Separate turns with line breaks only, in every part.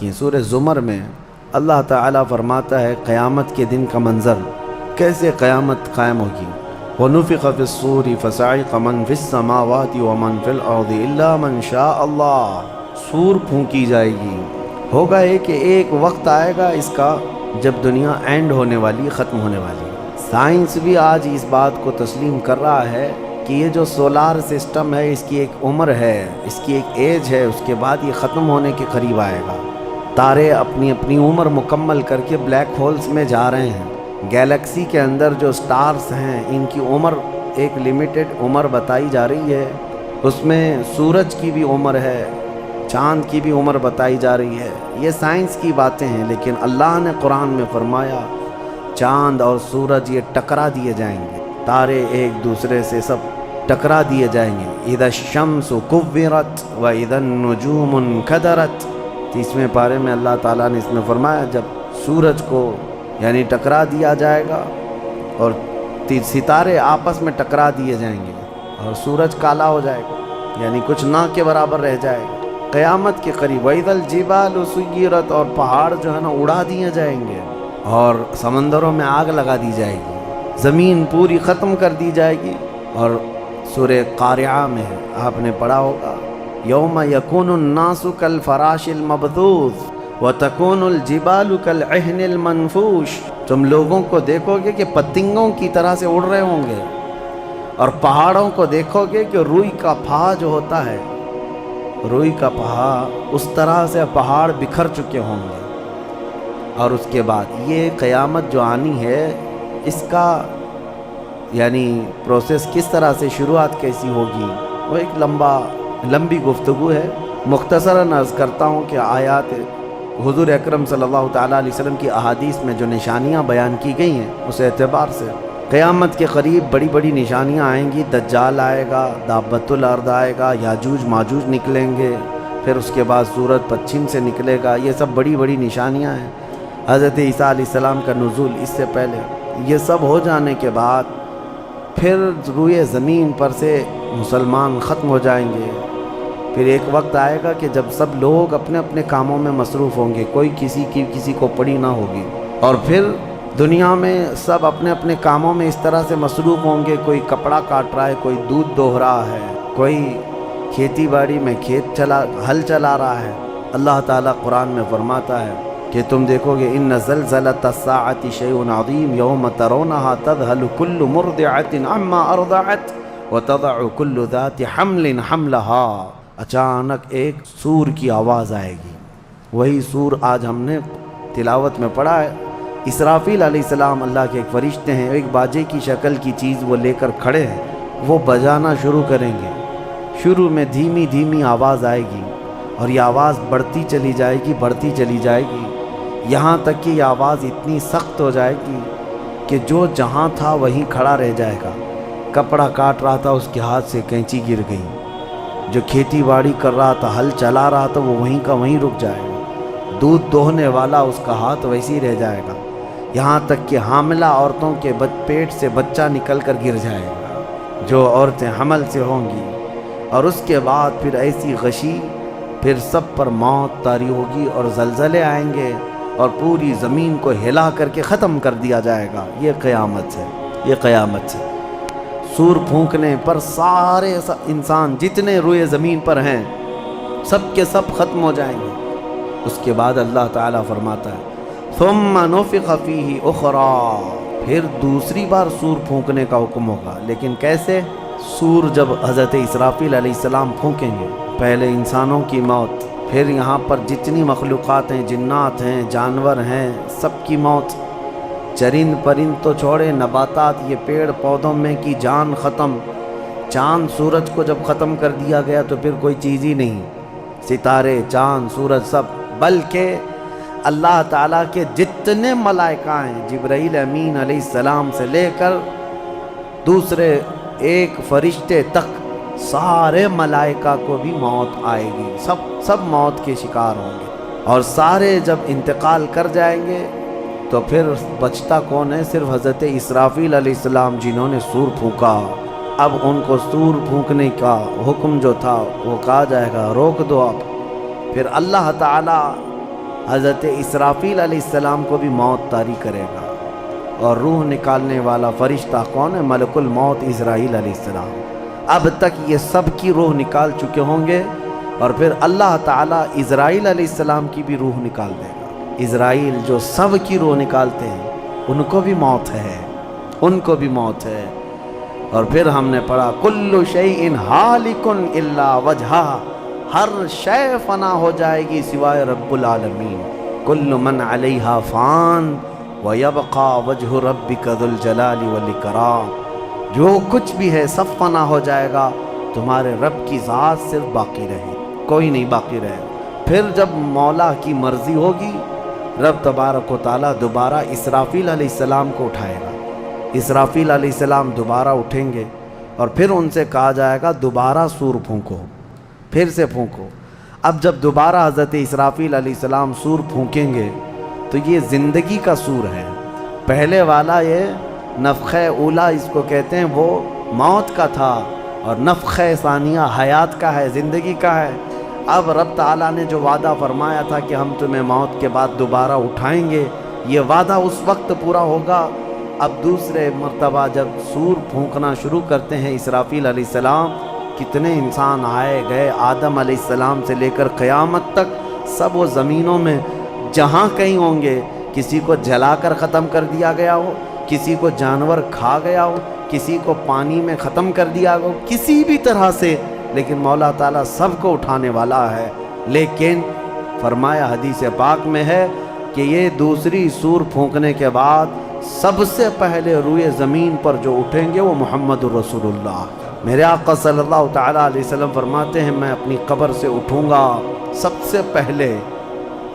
کہ سورہ زمر میں اللہ تعالیٰ فرماتا ہے قیامت کے دن کا منظر، کیسے قیامت قائم ہوگی۔ وَنُفِخَ فِي الصُّورِ فَصَعِقَ مَنْ فِي السَّمَاوَاتِ وَمَنْ فِي الْأَرْضِ إِلَّا مَنْ شَاءَ اللَّهُ، سور پھونکی جائے گی۔ ہوگا یہ کہ ایک وقت آئے گا اس کا جب دنیا اینڈ ہونے والی، ختم ہونے والی۔ سائنس بھی آج اس بات کو تسلیم کر رہا ہے کہ یہ جو سولار سسٹم ہے اس کی ایک عمر ہے، اس کی ایک ایج ہے، اس کے بعد یہ ختم ہونے کے قریب آئے گا۔ تارے اپنی اپنی عمر مکمل کر کے بلیک ہولز میں جا رہے ہیں۔ گیلیکسی کے اندر جو سٹارز ہیں ان کی عمر ایک لیمیٹڈ عمر بتائی جا رہی ہے، اس میں سورج کی بھی عمر ہے، چاند کی بھی عمر بتائی جا رہی ہے۔ یہ سائنس کی باتیں ہیں، لیکن اللہ نے قرآن میں فرمایا چاند اور سورج یہ ٹکرا دیے جائیں گے، تارے ایک دوسرے سے سب ٹکرا دیے جائیں گے۔ اذا الشمس کورت واذا النجوم انکدرت، 30ویں پارے میں اللہ تعالیٰ نے اس میں فرمایا جب سورج کو یعنی ٹکرا دیا جائے گا اور ستارے آپس میں ٹکرا دیے جائیں گے اور سورج کالا ہو جائے گا، یعنی کچھ نہ کے برابر رہ جائے گا قیامت کے قریب۔ وَإِذَا الْجِبَالُ سُيِّرَتْ، اور پہاڑ جو ہے نا اڑا دیے جائیں گے اور سمندروں میں آگ لگا دی جائے گی، زمین پوری ختم کر دی جائے گی۔ اور سورہ قارعہ میں آپ نے پڑھا ہوگا یوم یکون الناس کالفراش المبثوث وتکون الجبال کالعہن المنفوش، تم لوگوں کو دیکھو گے کہ پتنگوں کی طرح سے اڑ رہے ہوں گے، اور پہاڑوں کو دیکھو گے کہ روئی کا پھا جو ہوتا ہے، روئی کا پھا اس طرح سے پہاڑ بکھر چکے ہوں گے۔ اور اس کے بعد یہ قیامت جو آنی ہے اس کا یعنی پروسیس کس طرح سے، شروعات کیسی ہوگی، وہ ایک لمبی گفتگو ہے۔ مختصراً عرض کرتا ہوں کہ آیات حضور اکرم صلی اللہ تعالیٰ علیہ وسلم کی احادیث میں جو نشانیاں بیان کی گئی ہیں اس اعتبار سے قیامت کے قریب بڑی بڑی نشانیاں آئیں گی۔ دجال آئے گا، دابۃ الارض آئے گا، یاجوج ماجوج نکلیں گے، پھر اس کے بعد سورج پچھم سے نکلے گا۔ یہ سب بڑی بڑی نشانیاں ہیں۔ حضرت عیسیٰ علیہ السلام کا نزول اس سے پہلے، یہ سب ہو جانے کے بعد پھر روئے زمین پر سے مسلمان ختم ہو جائیں گے۔ پھر ایک وقت آئے گا کہ جب سب لوگ اپنے اپنے کاموں میں مصروف ہوں گے، کوئی کسی کو پڑی نہ ہوگی، اور پھر دنیا میں سب اپنے اپنے کاموں میں اس طرح سے مصروف ہوں گے، کوئی کپڑا کاٹ رہا ہے، کوئی دودھ دوہ رہا ہے، کوئی کھیتی باڑی میں ہل چلا رہا ہے۔ اللہ تعالیٰ قرآن میں فرماتا ہے کہ تم دیکھو گے ان زلزلۃ الساعۃ شیء عظیم یوم ترونھا تذہل کل مرضعۃ عما ارضعت وتضع کل ذات حمل حملھا، اچانک ایک سور کی آواز آئے گی۔ وہی سور آج ہم نے تلاوت میں پڑھا ہے۔ اسرافیل علیہ السلام اللہ کے ایک فرشتے ہیں، ایک باجے کی شکل کی چیز وہ لے کر کھڑے ہیں، وہ بجانا شروع کریں گے۔ شروع میں دھیمی دھیمی آواز آئے گی اور یہ آواز بڑھتی چلی جائے گی، بڑھتی چلی جائے گی، یہاں تک کہ یہ آواز اتنی سخت ہو جائے گی کہ جو جہاں تھا وہیں کھڑا رہ جائے گا۔ کپڑا کاٹ رہا تھا اس کے ہاتھ سے کینچی گر گئی، جو کھیتی باڑی کر رہا تھا، ہل چلا رہا تھا، وہ وہیں کا وہیں رک جائے گا۔ دودھ دوہنے والا اس کا ہاتھ ویسے ہی رہ جائے گا، یہاں تک کہ حاملہ عورتوں کے پیٹ سے بچہ نکل کر گر جائے گا، جو عورتیں حمل سے ہوں گی۔ اور اس کے بعد پھر ایسی غشی، پھر سب پر موت طاری ہوگی اور زلزلے آئیں گے اور پوری زمین کو ہلا کر کے ختم کر دیا جائے گا۔ یہ قیامت ہے، یہ قیامت ہے۔ سور پھونکنے پر سارے انسان جتنے روئے زمین پر ہیں سب کے سب ختم ہو جائیں گے۔ اس کے بعد اللہ تعالیٰ فرماتا ہے ثم نفخ فیہ اخری، پھر دوسری بار سور پھونکنے کا حکم ہوگا۔ لیکن کیسے؟ سور جب حضرت اسرافیل علیہ السلام پھونکیں گے، پہلے انسانوں کی موت، پھر یہاں پر جتنی مخلوقات ہیں، جنات ہیں، جانور ہیں، سب کی موت، چرند پرند تو چھوڑے، نباتات، یہ پیڑ پودوں میں کی جان ختم۔ چاند سورج کو جب ختم کر دیا گیا تو پھر کوئی چیز ہی نہیں، ستارے، چاند، سورج سب، بلکہ اللہ تعالیٰ کے جتنے ملائکہ ہیں، جبرائیل امین علیہ السلام سے لے کر دوسرے ایک فرشتے تک، سارے ملائکہ کو بھی موت آئے گی، سب موت کے شکار ہوں گے۔ اور سارے جب انتقال کر جائیں گے تو پھر بچتا کون ہے؟ صرف حضرت اسرافیل علیہ السلام جنہوں نے سور پھونکا۔ اب ان کو سور پھونکنے کا حکم جو تھا وہ کہا جائے گا روک دو اب۔ پھر اللہ تعالیٰ حضرت اسرافیل علیہ السلام کو بھی موت طاری کرے گا، اور روح نکالنے والا فرشتہ کون ہے؟ ملک الموت اسرائیل علیہ السلام۔ اب تک یہ سب کی روح نکال چکے ہوں گے، اور پھر اللہ تعالیٰ اسرائیل علیہ السلام کی بھی روح نکال دے گا۔ اسرائیل جو سب کی روح نکالتے ہیں ان کو بھی موت ہے، ان کو بھی موت ہے۔ اور پھر ہم نے پڑھا کل شیء ہالک الا وجہہ، ہر شے فنا ہو جائے گی سوائے رب العالمین۔ کل من علیہا فان وَيَبْقَى وَجْهُ رَبِّكَ ذُو الْجَلَالِ وَالْإِكْرَامِ، جو کچھ بھی ہے سب فنا ہو جائے گا، تمہارے رب کی ذات صرف باقی رہے، کوئی نہیں باقی رہے گا۔ پھر جب مولا کی مرضی ہوگی، رب تبارک و تعالیٰ دوبارہ اسرافیل علیہ السلام کو اٹھائے گا۔ اسرافیل علیہ السلام دوبارہ اٹھیں گے، اور پھر ان سے کہا جائے گا دوبارہ سور پھونکو، پھر سے پھونکو۔ اب جب دوبارہ حضرت اسرافیل علیہ السلام سور پھونکیں گے تو یہ زندگی کا سور ہے۔ پہلے والا یہ نفخہ اولا اس کو کہتے ہیں، وہ موت کا تھا، اور نفخہ ثانیہ حیات کا ہے، زندگی کا ہے۔ اب رب تعالیٰ نے جو وعدہ فرمایا تھا کہ ہم تمہیں موت کے بعد دوبارہ اٹھائیں گے، یہ وعدہ اس وقت پورا ہوگا۔ اب دوسرے مرتبہ جب سور پھونکنا شروع کرتے ہیں اسرافیل علیہ السلام، کتنے انسان آئے گئے، آدم علیہ السلام سے لے کر قیامت تک سب وہ زمینوں میں جہاں کہیں ہوں گے، کسی کو جلا کر ختم کر دیا گیا ہو، کسی کو جانور کھا گیا ہو، کسی کو پانی میں ختم کر دیا ہو، کسی بھی طرح سے، لیکن مولا تعالیٰ سب کو اٹھانے والا ہے۔ لیکن فرمایا حدیث پاک میں ہے کہ یہ دوسری سور پھونکنے کے بعد سب سے پہلے روئے زمین پر جو اٹھیں گے وہ محمد الرسول اللہ، میرے آقا صلی اللہ تعالیٰ علیہ وسلم فرماتے ہیں میں اپنی قبر سے اٹھوں گا سب سے پہلے،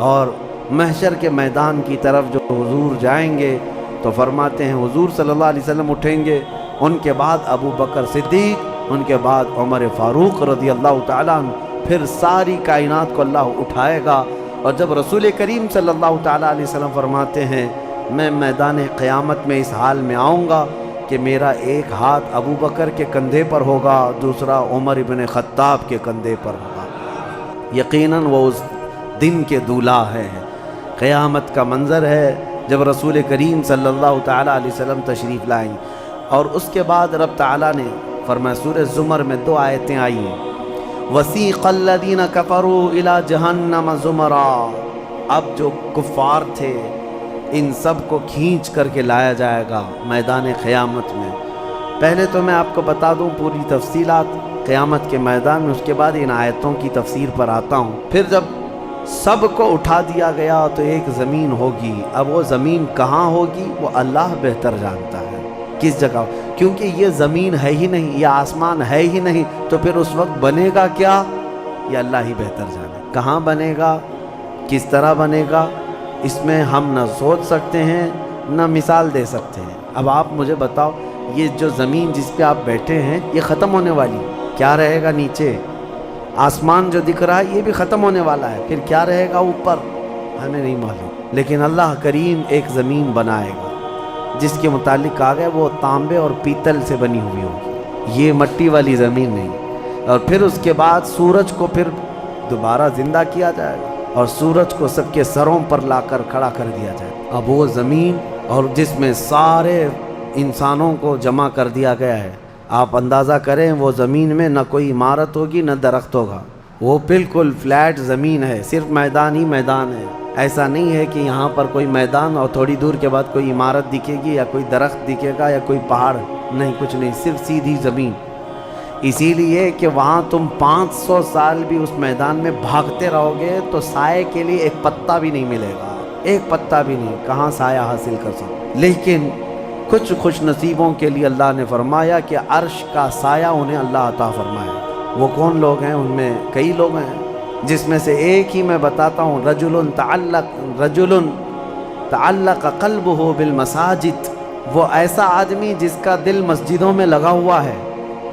اور محشر کے میدان کی طرف جو حضور جائیں گے تو فرماتے ہیں حضور صلی اللہ علیہ وسلم اٹھیں گے، ان کے بعد ابو بکر صدیق، ان کے بعد عمر فاروق رضی اللہ تعالیٰ عنہ، پھر ساری کائنات کو اللہ اٹھائے گا۔ اور جب رسول کریم صلی اللہ تعالیٰ علیہ وسلم فرماتے ہیں میں میدان قیامت میں اس حال میں آؤں گا کہ میرا ایک ہاتھ ابو بکر کے کندھے پر ہوگا، دوسرا عمر ابن خطاب کے کندھے پر ہوگا۔ یقیناً وہ اس دن کے دولہا ہے، قیامت کا منظر ہے جب رسول کریم صلی اللہ تعالیٰ علیہ وسلم تشریف لائیں۔ اور اس کے بعد رب تعالیٰ نے فرمایا سورہ زمر میں 2 آیتیں آئی ہیں، وَسِيقَ الَّذِينَ كَفَرُوا إِلَى جَهَنَّمَ زُمَرًا، اب جو کفار تھے ان سب کو کھینچ کر کے لایا جائے گا میدان قیامت میں۔ پہلے تو میں آپ کو بتا دوں پوری تفصیلات قیامت کے میدان میں، اس کے بعد ان آیتوں کی تفسیر پر آتا ہوں۔ پھر جب سب کو اٹھا دیا گیا تو ایک زمین ہوگی، اب وہ زمین کہاں ہوگی وہ اللہ بہتر جانتا ہے کس جگہ، کیونکہ یہ زمین ہے ہی نہیں، یہ آسمان ہے ہی نہیں، تو پھر اس وقت بنے گا کیا یہ اللہ ہی بہتر جانے، کہاں بنے گا، کس طرح بنے گا، اس میں ہم نہ سوچ سکتے ہیں نہ مثال دے سکتے ہیں۔ اب آپ مجھے بتاؤ یہ جو زمین جس پہ آپ بیٹھے ہیں یہ ختم ہونے والی، کیا رہے گا نیچے؟ آسمان جو دکھ رہا ہے یہ بھی ختم ہونے والا ہے، پھر کیا رہے گا اوپر ہمیں نہیں معلوم، لیکن اللہ کریم ایک زمین بنائے گا جس کے متعلق کہا گیا وہ تانبے اور پیتل سے بنی ہوئی ہوگی، یہ مٹی والی زمین نہیں۔ اور پھر اس کے بعد سورج کو پھر دوبارہ زندہ کیا جائے گا، اور سورج کو سب کے سروں پر لا کر کھڑا کر دیا جائے۔ اب وہ زمین اور جس میں سارے انسانوں کو جمع کر دیا گیا ہے، آپ اندازہ کریں وہ زمین میں نہ کوئی عمارت ہوگی نہ درخت ہوگا، وہ بالکل فلیٹ زمین ہے، صرف میدان ہی میدان ہے۔ ایسا نہیں ہے کہ یہاں پر کوئی میدان اور تھوڑی دور کے بعد کوئی عمارت دکھے گی یا کوئی درخت دکھے گا یا کوئی پہاڑ، نہیں، کچھ نہیں، صرف سیدھی زمین۔ اسی لیے کہ وہاں تم 500 سال بھی اس میدان میں بھاگتے رہو گے تو سائے کے لیے ایک پتا بھی نہیں ملے گا، ایک پتا بھی نہیں، کہاں سایہ حاصل کر سکو۔ لیکن کچھ خوش نصیبوں کے لیے اللہ نے فرمایا کہ عرش کا سایہ انہیں اللہ عطا فرمایا۔ وہ کون لوگ ہیں؟ ان میں کئی لوگ ہیں، جس میں سے ایک ہی میں بتاتا ہوں، رجل تعلق قلبہ بالمساجد، وہ ایسا آدمی جس کا دل مسجدوں میں لگا ہوا ہے،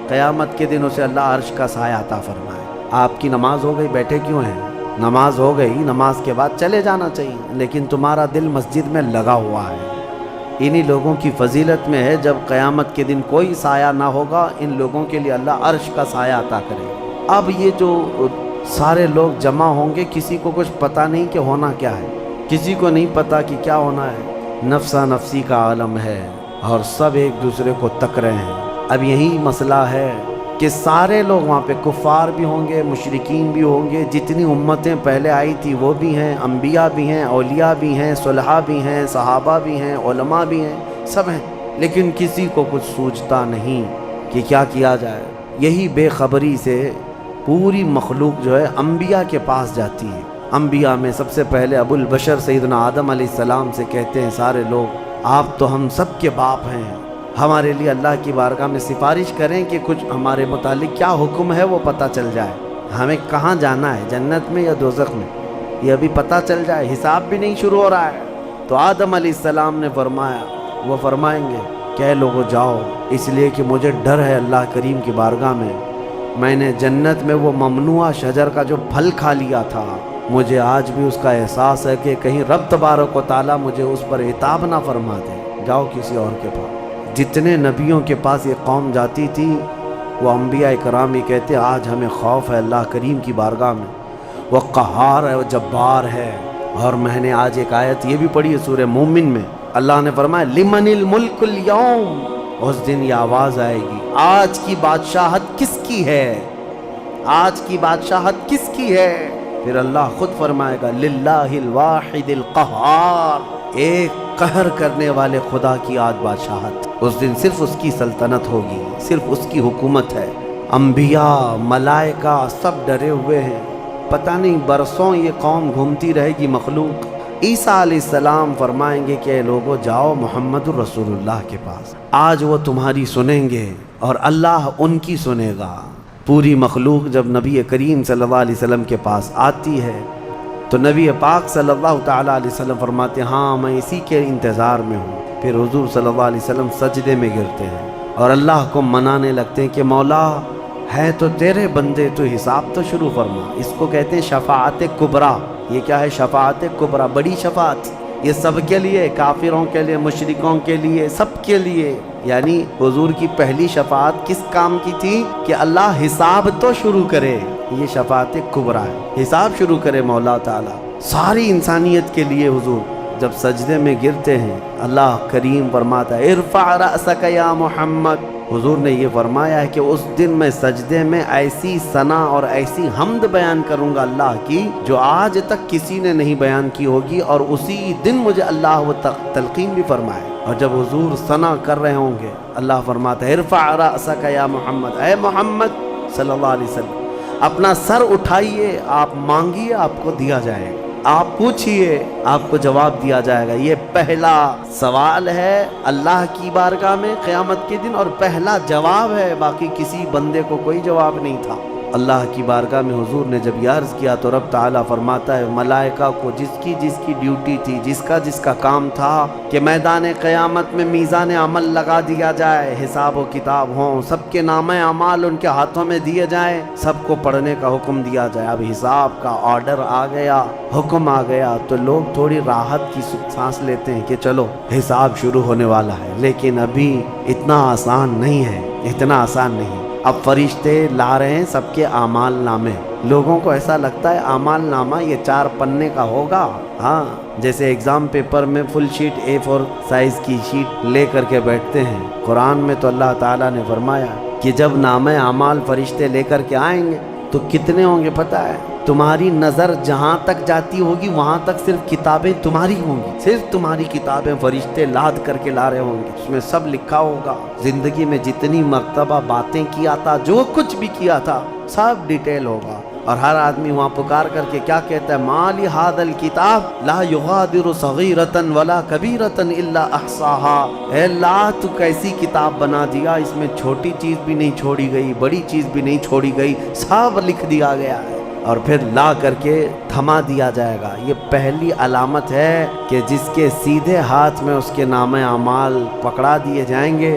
قیامت کے دن اسے اللہ عرش کا سایہ عطا فرمائے۔ آپ کی نماز ہو گئی، بیٹھے کیوں ہیں؟ نماز ہو گئی، نماز کے بعد چلے جانا چاہیے، لیکن تمہارا دل مسجد میں لگا ہوا ہے۔ انہی لوگوں کی فضیلت میں ہے جب قیامت کے دن کوئی سایہ نہ ہوگا، ان لوگوں کے لیے اللہ عرش کا سایہ عطا کرے۔ اب یہ جو سارے لوگ جمع ہوں گے، کسی کو کچھ پتہ نہیں کہ ہونا کیا ہے، کسی کو نہیں پتہ کہ کیا ہونا ہے، نفسا نفسی کا عالم ہے اور سب ایک دوسرے کو تک رہے ہیں۔ اب یہی مسئلہ ہے کہ سارے لوگ وہاں پہ کفار بھی ہوں گے، مشرکین بھی ہوں گے، جتنی امتیں پہلے آئی تھی وہ بھی ہیں، انبیاء بھی ہیں، اولیاء بھی ہیں، صلحاء بھی ہیں، صحابہ بھی ہیں، علماء بھی ہیں، سب ہیں، لیکن کسی کو کچھ سوچتا نہیں کہ کیا کیا جائے۔ یہی بے خبری سے پوری مخلوق جو ہے انبیاء کے پاس جاتی ہے۔ انبیاء میں سب سے پہلے ابو البشر سیدنا آدم علیہ السلام سے کہتے ہیں سارے لوگ، آپ تو ہم سب کے باپ ہیں، ہمارے لیے اللہ کی بارگاہ میں سفارش کریں کہ کچھ ہمارے متعلق کیا حکم ہے وہ پتہ چل جائے، ہمیں کہاں جانا ہے، جنت میں یا دوزخ میں، یہ ابھی پتہ چل جائے، حساب بھی نہیں شروع ہو رہا ہے۔ تو آدم علیہ السلام نے فرمایا، وہ فرمائیں گے کہ اے لوگو جاؤ، اس لیے کہ مجھے ڈر ہے اللہ کریم کی بارگاہ میں نے جنت میں وہ ممنوع شجر کا جو پھل کھا لیا تھا، مجھے آج بھی اس کا احساس ہے کہ کہیں رب تبارک و تعالیٰ مجھے اس پر عتاب نہ فرما دے، جاؤ کسی اور کے پاس۔ جتنے نبیوں کے پاس یہ قوم جاتی تھی وہ انبیاء کرام یہ کہتے آج ہمیں خوف ہے اللہ کریم کی بارگاہ میں، وہ قہار ہے، وہ جبار ہے۔ اور میں نے آج ایک آیت یہ بھی پڑھی ہے سورہ مومن میں، اللہ نے فرمایا لمن الملک اليوم، اس دن یہ آواز آئے گی آج کی بادشاہت کس کی ہے، آج کی بادشاہت کس کی ہے؟ پھر اللہ خود فرمائے گا للہ الواحد القہار، ایک قہر کرنے والے خدا کی آج بادشاہت، اس دن صرف اس کی سلطنت ہوگی، صرف اس کی حکومت ہے۔ انبیاء ملائکہ سب ڈرے ہوئے ہیں، پتہ نہیں برسوں یہ قوم گھومتی رہے گی مخلوق۔ عیسیٰ علیہ السلام فرمائیں گے کہ اے لوگو جاؤ محمد الرسول اللہ کے پاس، آج وہ تمہاری سنیں گے اور اللہ ان کی سنے گا۔ پوری مخلوق جب نبی کریم صلی اللہ علیہ وسلم کے پاس آتی ہے تو نبی پاک صلی اللہ تعالیٰ علیہ وسلم فرماتے ہیں ہاں میں اسی کے انتظار میں ہوں۔ پھر حضور صلی اللہ علیہ وسلم سجدے میں گرتے ہیں اور اللہ کو منانے لگتے ہیں کہ مولا ہے تو تیرے بندے، تو حساب تو شروع فرما۔ اس کو کہتے ہیں شفاعت کبریٰ۔ یہ کیا ہے شفاعت کبریٰ؟ بڑی شفاعت، یہ سب کے لیے، کافروں کے لیے، مشرکوں کے لیے، سب کے لیے۔ یعنی حضور کی پہلی شفاعت کس کام کی تھی کہ اللہ حساب تو شروع کرے، یہ شفاعت کبریٰ ہے، حساب شروع کرے مولا تعالیٰ ساری انسانیت کے لیے۔ حضور جب سجدے میں گرتے ہیں اللہ کریم فرماتا ہے ارفع رأسک یا محمد، حضور نے یہ فرمایا ہے کہ اس دن میں سجدے میں ایسی ثنا اور ایسی حمد بیان کروں گا اللہ کی جو آج تک کسی نے نہیں بیان کی ہوگی، اور اسی دن مجھے اللہ وہ تلقین بھی فرمائے۔ اور جب حضور ثنا کر رہے ہوں گے اللہ فرماتا ہے ارفع رأسک یا محمد، اے محمد صلی اللہ علیہ وسلم اپنا سر اٹھائیے، آپ مانگیے آپ کو دیا جائے گا، آپ پوچھئے آپ کو جواب دیا جائے گا۔ یہ پہلا سوال ہے اللہ کی بارگاہ میں قیامت کے دن، اور پہلا جواب ہے، باقی کسی بندے کو کوئی جواب نہیں تھا۔ اللہ کی بارگاہ میں حضور نے جب یہ عرض کیا تو رب تعالیٰ فرماتا ہے ملائکہ کو جس کی ڈیوٹی تھی، جس کا کام تھا کہ میدان قیامت میں میزان عمل لگا دیا جائے، حساب و کتاب ہوں، سب کے نامہ اعمال ان کے ہاتھوں میں دیے جائیں، سب کو پڑھنے کا حکم دیا جائے۔ اب حساب کا آرڈر آ گیا، حکم آ گیا تو لوگ تھوڑی راحت کی سانس لیتے ہیں کہ چلو حساب شروع ہونے والا ہے، لیکن ابھی اتنا آسان نہیں ہے، اتنا آسان نہیں۔ اب فرشتے لا رہے ہیں سب کے اعمال نامے، لوگوں کو ایسا لگتا ہے اعمال نامہ یہ 4 پنے کا ہوگا، ہاں جیسے ایگزام پیپر میں فل شیٹ A4 سائز کی شیٹ لے کر کے بیٹھتے ہیں۔ قرآن میں تو اللہ تعالیٰ نے فرمایا کہ جب نامہ اعمال فرشتے لے کر کے آئیں گے تو کتنے ہوں گے پتہ ہے؟ تمہاری نظر جہاں تک جاتی ہوگی وہاں تک صرف کتابیں تمہاری ہوں گی، صرف تمہاری کتابیں فرشتے لاد کر کے لا رہے ہوں گے، اس میں سب لکھا ہوگا، زندگی میں جتنی مرتبہ باتیں کیا تھا، جو کچھ بھی کیا تھا سب ڈیٹیل ہوگا۔ اور ہر آدمی وہاں پکار کر کے کیا کہتا ہے ما لہذا الکتاب لا یغادر صغیرۃ ولا کبیرۃ الا احصاها، اے اللہ تو کیسی کتاب بنا دیا، اس میں چھوٹی چیز بھی نہیں چھوڑی گئی، بڑی چیز بھی نہیں چھوڑی گئی، سب لکھ دیا گیا ہے، اور پھر لا کر کے تھما دیا جائے گا۔ یہ پہلی علامت ہے کہ جس کے سیدھے ہاتھ میں اس کے نامہ اعمال پکڑا دیے جائیں گے،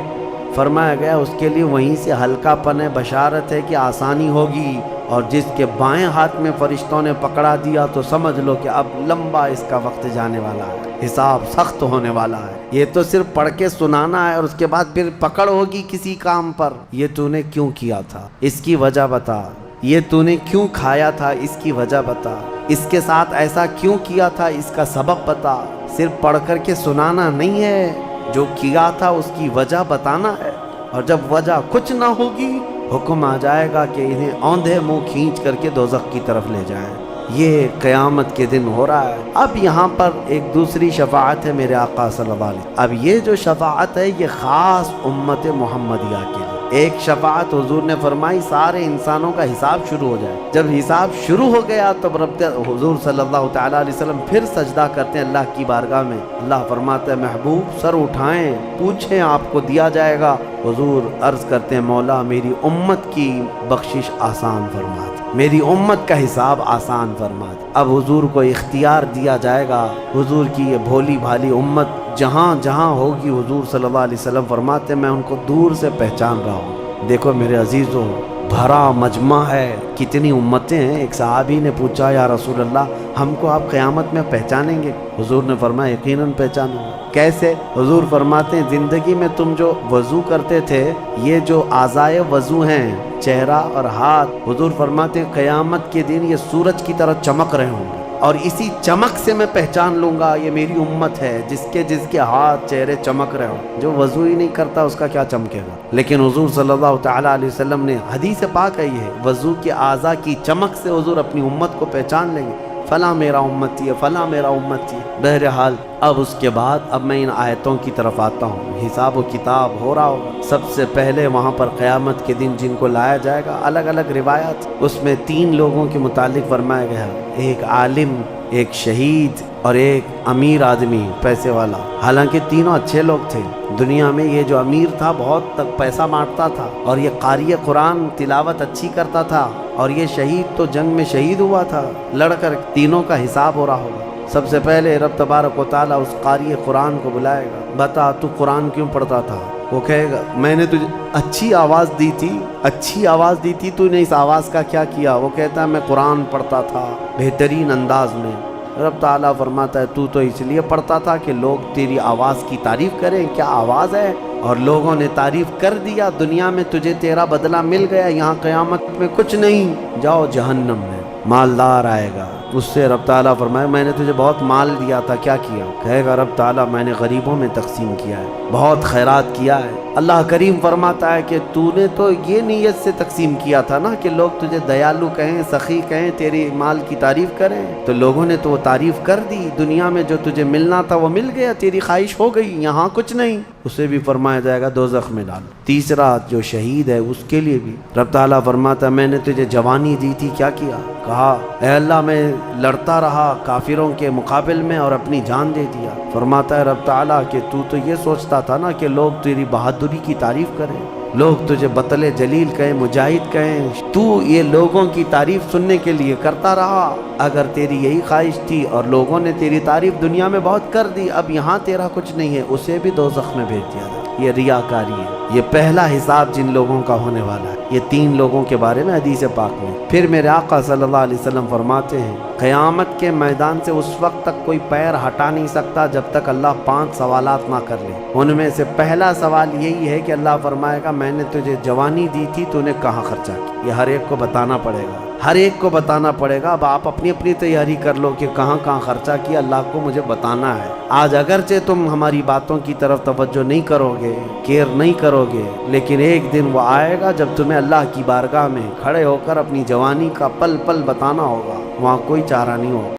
فرمایا گیا اس کے لیے وہیں سے ہلکا پن ہے، بشارت ہے کہ آسانی ہوگی، اور جس کے بائیں ہاتھ میں فرشتوں نے پکڑا دیا تو سمجھ لو کہ اب لمبا اس کا وقت جانے والا ہے، حساب سخت ہونے والا ہے۔ یہ تو صرف پڑھ کے سنانا ہے اور اس کے بعد پھر پکڑ ہوگی کسی کام پر، یہ تو نے کیوں کیا تھا، اس کی وجہ بتا۔ یہ تو نے کیوں کھایا تھا اس کی وجہ بتا، اس کے ساتھ ایسا کیوں کیا تھا اس کا سبب بتا، صرف پڑھ کر کے سنانا نہیں ہے، جو کیا تھا اس کی وجہ بتانا ہے، اور جب وجہ کچھ نہ ہوگی حکم آ جائے گا کہ انہیں اوندھے منہ کھینچ کر کے دوزخ کی طرف لے جائیں۔ یہ قیامت کے دن ہو رہا ہے۔ اب یہاں پر ایک دوسری شفاعت ہے میرے آقا صلی اللہ علیہ وسلم۔ اب یہ جو شفاعت ہے یہ خاص امت محمدیہ کے لیے۔ ایک شفاعت حضور نے فرمائی سارے انسانوں کا حساب شروع ہو جائے، جب حساب شروع ہو گیا تب رب حضور صلی اللہ تعالیٰ علیہ وسلم پھر سجدہ کرتے ہیں اللہ کی بارگاہ میں۔ اللہ فرماتا ہے محبوب سر اٹھائیں، پوچھیں آپ کو دیا جائے گا۔ حضور عرض کرتے ہیں مولا میری امت کی بخشش آسان فرما دے، میری امت کا حساب آسان فرما دے۔ اب حضور کو اختیار دیا جائے گا، حضور کی یہ بھولی بھالی امت جہاں جہاں ہوگی حضور صلی اللہ علیہ وسلم فرماتے ہیں میں ان کو دور سے پہچان رہا ہوں۔ دیکھو میرے عزیزوں بھرا مجمع ہے، کتنی امتیں ہیں۔ ایک صحابی نے پوچھا یا رسول اللہ ہم کو آپ قیامت میں پہچانیں گے؟ حضور نے فرمایا یقیناً پہچانوں گا۔ کیسے؟ حضور فرماتے ہیں زندگی میں تم جو وضو کرتے تھے یہ جو اعضائے وضو ہیں چہرہ اور ہاتھ، حضور فرماتے ہیں قیامت کے دن یہ سورج کی طرح چمک رہے ہوں گے، اور اسی چمک سے میں پہچان لوں گا یہ میری امت ہے جس کے ہاتھ چہرے چمک رہے ہوں۔ جو وضو ہی نہیں کرتا اس کا کیا چمکے گا؟ لیکن حضور صلی اللہ تعالیٰ علیہ وسلم نے حدیث پاک ہے یہ وضو کے اعضاء کی چمک سے حضور اپنی امت کو پہچان لیں گے، فلاں میرا امتی ہے، فلاں میرا امتی ہے۔ بہرحال اب اس کے بعد اب میں ان آیتوں کی طرف آتا ہوں۔ حساب و کتاب ہو رہا ہوگا، سب سے پہلے وہاں پر قیامت کے دن جن کو لایا جائے گا الگ الگ روایات، اس میں 3 لوگوں کے متعلق فرمایا گیا ہے، ایک عالم، ایک شہید اور ایک امیر آدمی پیسے والا۔ حالانکہ تینوں اچھے لوگ تھے، دنیا میں یہ جو امیر تھا بہت پیسہ بانٹتا تھا، اور یہ قاری قرآن تلاوت اچھی کرتا تھا، اور یہ شہید تو جنگ میں شہید ہوا تھا لڑ کر۔ تینوں کا حساب ہو رہا ہوگا۔ سب سے پہلے رب تبارک و تعالیٰ اس قاری قرآن کو بلائے گا، بتا تو قرآن کیوں پڑھتا تھا؟ وہ کہے گا میں نے تجھے اچھی آواز دی تھی تو نے اس آواز کا کیا کیا؟ وہ کہتا ہے میں قرآن پڑھتا تھا بہترین انداز میں۔ رب تعالیٰ فرماتا ہے تو اس لیے پڑھتا تھا کہ لوگ تیری آواز کی تعریف کریں، کیا آواز ہے؟ اور لوگوں نے تعریف کر دیا، دنیا میں تجھے تیرا بدلہ مل گیا، یہاں قیامت میں کچھ نہیں، جاؤ جہنم میں۔ مالدار آئے گا، اس سے رب تعالیٰ فرمائے میں نے تجھے بہت مال دیا تھا، کیا کیا؟ کہے گا رب تعالیٰ میں نے غریبوں میں تقسیم کیا ہے، بہت خیرات کیا ہے۔ اللہ کریم فرماتا ہے کہ تو نے تو یہ نیت سے تقسیم کیا تھا نا کہ لوگ تجھے دیالو کہیں، سخی کہیں، تیری مال کی تعریف کریں، تو لوگوں نے تو وہ تعریف کر دی، دنیا میں جو تجھے ملنا تھا وہ مل گیا، تیری خواہش ہو گئی، یہاں کچھ نہیں۔ اسے بھی فرمایا جائے گا دوزخ میں ڈال۔ تیسرا جو شہید ہے اس کے لیے بھی رب تعالیٰ فرماتا ہے میں نے تجھے جوانی دی تھی، کیا کیا؟ کہا اے اللہ میں لڑتا رہا کافروں کے مقابل میں اور اپنی جان دے دیا۔ فرماتا ہے رب تعالیٰ کہ تو یہ سوچتا تھا نا کہ لوگ تیری بہادری کی تعریف کریں، لوگ تجھے بطل جلیل کہیں، مجاہد کہیں، تو یہ لوگوں کی تعریف سننے کے لیے کرتا رہا۔ اگر تیری یہی خواہش تھی اور لوگوں نے تیری تعریف دنیا میں بہت کر دی، اب یہاں تیرا کچھ نہیں ہے، اسے بھی دوزخ میں بھیج دیا جائے۔ یہ ریاکاری ہے۔ یہ پہلا حساب جن لوگوں کا ہونے والا ہے، یہ 3 لوگوں کے بارے میں حدیث پاک میں۔ پھر میرے آقا صلی اللہ علیہ وسلم فرماتے ہیں قیامت کے میدان سے اس وقت تک کوئی پیر ہٹا نہیں سکتا جب تک اللہ 5 سوالات نہ کر لے۔ ان میں سے پہلا سوال یہی ہے کہ اللہ فرمائے گا میں نے تجھے جوانی دی تھی، تو نے کہاں خرچہ کیا؟ یہ ہر ایک کو بتانا پڑے گا، ہر ایک کو بتانا پڑے گا۔ اب آپ اپنی اپنی تیاری کر لو کہ کہاں کہاں خرچہ کیا، اللہ کو مجھے بتانا ہے۔ آج اگرچہ تم ہماری باتوں کی طرف توجہ نہیں کرو گے، کیئر نہیں کرو گے، لیکن ایک دن وہ آئے گا جب تمہیں اللہ کی بارگاہ میں کھڑے ہو کر اپنی جوانی کا پل پل بتانا ہوگا، وہاں کوئی چارہ نہیں ہوگا۔